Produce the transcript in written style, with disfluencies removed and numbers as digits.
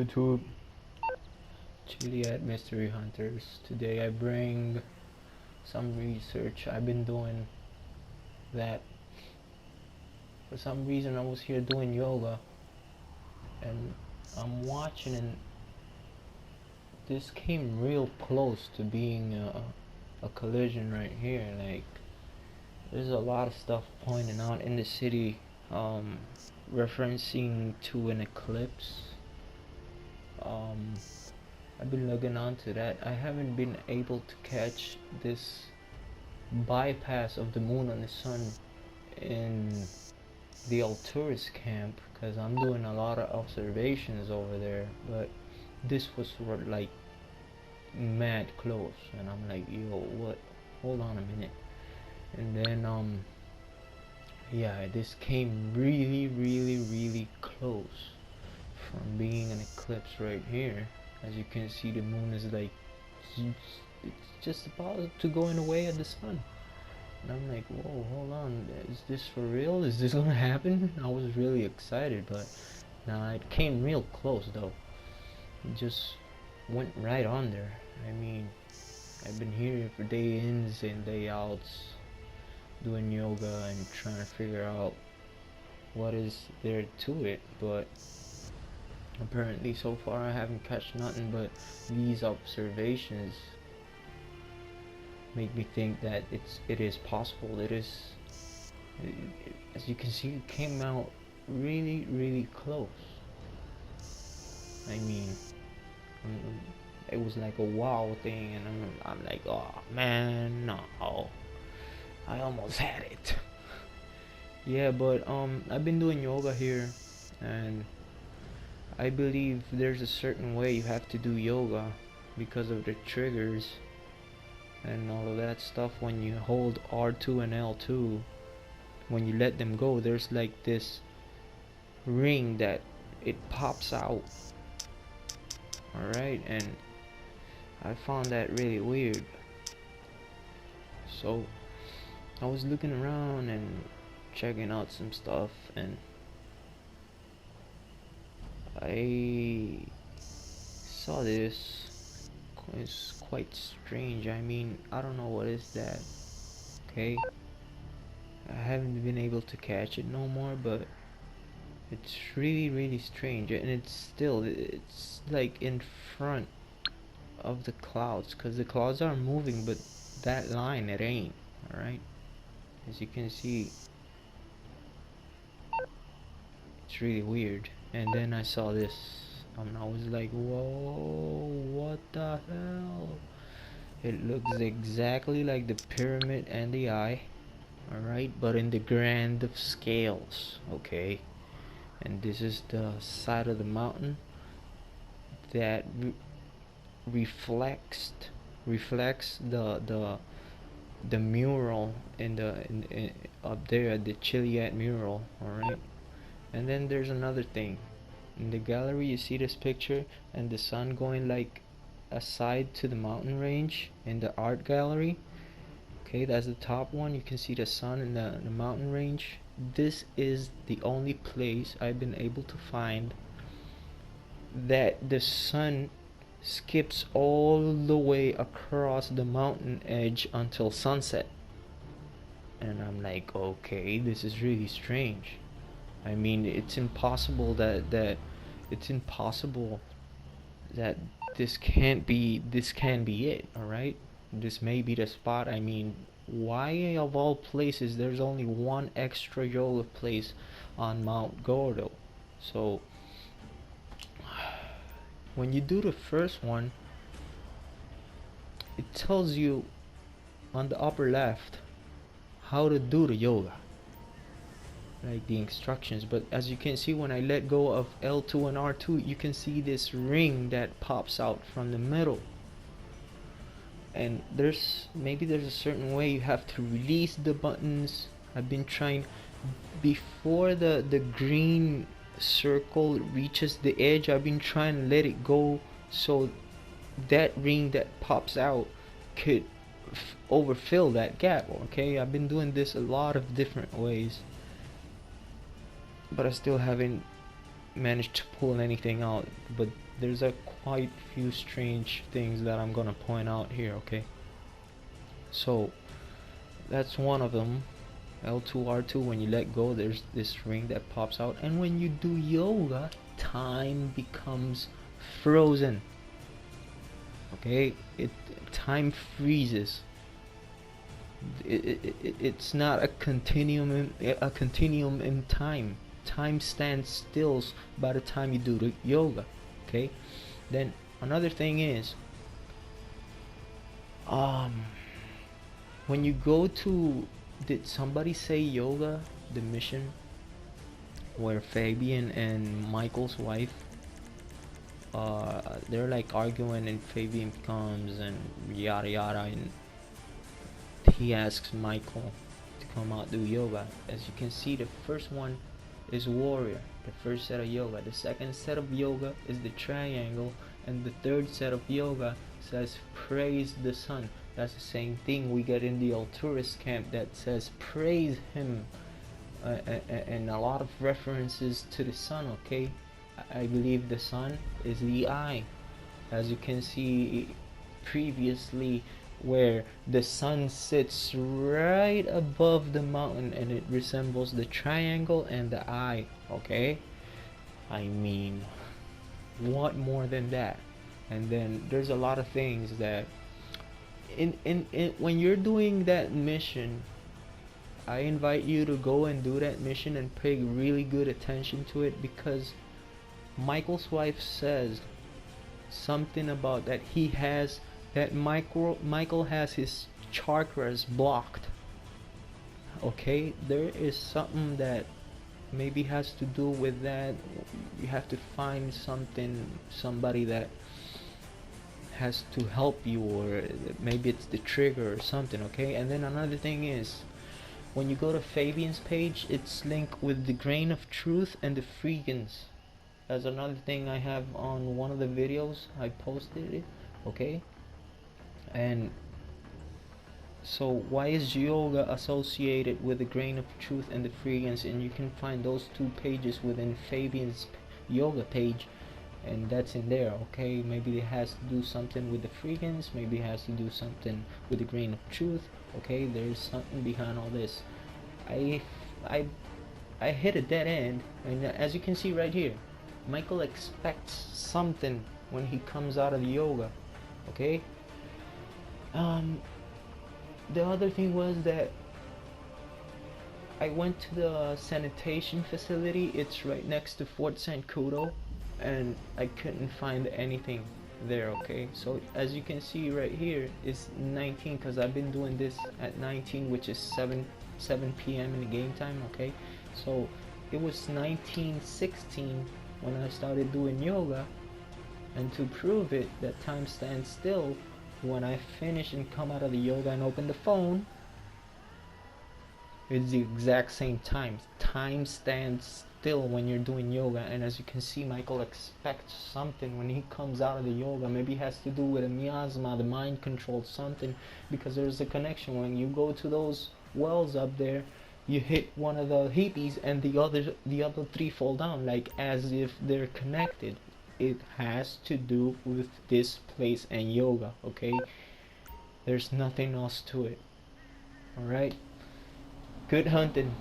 YouTube, Chiliad Mystery Hunters. Today I bring some research. I've been doing that. For some reason I was here doing yoga and I'm watching, and this came real close to being a collision right here. Like, there's a lot of stuff pointing out in the city, referencing to an eclipse. I've been looking onto that. I haven't been able to catch this bypass of the moon and the sun in the tourist camp because I'm doing a lot of observations over there, but this was sort of like mad close, and I'm like, yo, what? Hold on a minute. And then yeah, this came really close from being an eclipse right here. As you can see, the moon is like, it's just about to go in the way of the sun. And I'm like, whoa, hold on, is this for real? Is this gonna happen? I was really excited, but nah, it came real close though. It just went right on there. I mean, I've been here for day ins and day outs doing yoga and trying to figure out what is there to it, but apparently so far I haven't catch nothing. But these observations make me think that it is possible. As you can see, it came out really close. I mean, it was like a wow thing, and I'm like, oh man, no, I almost had it. Yeah, but I've been doing yoga here, and I believe there's a certain way you have to do yoga because of the triggers and all of that stuff. When you hold R2 and L2, when you let them go, there's like this ring that it pops out. Alright, and I found that really weird. So I was looking around and checking out some stuff, and I saw this. It's quite strange. I mean, I don't know what is that. Okay, I haven't been able to catch it no more, but it's really strange, and it's like in front of the clouds, because the clouds are moving, but that line, it ain't. Alright, as you can see, it's really weird. And then I saw this, and I was like, whoa, what the hell? It looks exactly like the pyramid and the eye, alright, but in the grand of scales. Okay, and this is the side of the mountain that reflects the mural in up there, the Chiliad mural. Alright, and then there's another thing. In the gallery you see this picture and the sun going like aside to the mountain range in the art gallery. Okay, that's the top one. You can see the sun in the mountain range. This is the only place I've been able to find that the sun skips all the way across the mountain edge until sunset. And I'm like, okay, this is really strange. I mean, it's impossible that this can be it. All right, this may be the spot. I mean, why of all places there's only one extra yoga place on Mount Gordo? So when you do the first one, it tells you on the upper left how to do the yoga, like the instructions. But as you can see, when I let go of L2 and R2, you can see this ring that pops out from the middle, and maybe there's a certain way you have to release the buttons. I've been trying before the green circle reaches the edge. I've been trying to let it go so that ring that pops out could overfill that gap. Okay, I've been doing this a lot of different ways, but I still haven't manage to pull anything out, but there's a quite few strange things that I'm gonna point out here, okay? So that's one of them. L2 R2, when you let go, there's this ring that pops out, and when you do yoga, time becomes frozen. Okay, time freezes. It's not a continuum in time. Time stands still by the time you do the yoga. Okay, then another thing is, when you go to, did somebody say yoga, the mission where Fabian and Michael's wife, they're like arguing, and Fabian comes and yada yada, and he asks Michael to come out do yoga. As you can see, the first one is warrior, the first set of yoga. The second set of yoga is the triangle, and the third set of yoga says praise the sun. That's the same thing we get in the Alturas camp that says praise him, and a lot of references to the sun. Okay, I believe the sun is the eye, as you can see previously, where the sun sits right above the mountain and it resembles the triangle and the eye. Okay, I mean, what more than that? And then there's a lot of things that in when you're doing that mission, I invite you to go and do that mission and pay really good attention to it, because Michael's wife says something about that he has, that Michael has his chakras blocked. Okay, there is something that maybe has to do with that. You have to find somebody that has to help you, or maybe it's the trigger or something. Okay, and then another thing is, when you go to Fabian's page, it's linked with the grain of truth and the freegans. That's another thing I have on one of the videos I posted it. Okay, and so why is yoga associated with the grain of truth and the freegans? And you can find those two pages within Fabian's yoga page, and that's in there. Okay, maybe it has to do something with the freegans, maybe it has to do something with the grain of truth. Okay, there's something behind all this. I hit a dead end, and as you can see right here, Michael expects something when he comes out of the yoga. Okay, the other thing was that I went to the sanitation facility. It's right next to Fort St. Cudo, and I couldn't find anything there. Okay, so as you can see right here is 19, because I've been doing this at 19, which is 7 p.m. in the game time. Okay, so it was 19:16 when I started doing yoga, and to prove it that time stands still, when I finish and come out of the yoga and open the phone, it's the exact same time. Time stands still when you're doing yoga, and as you can see, Michael expects something when he comes out of the yoga. Maybe it has to do with a miasma, the mind control, something, because there's a connection. When you go to those wells up there, you hit one of the hippies and the other three fall down, like as if they're connected. It has to do with this place and yoga. Okay, there's nothing else to it. All right, good hunting.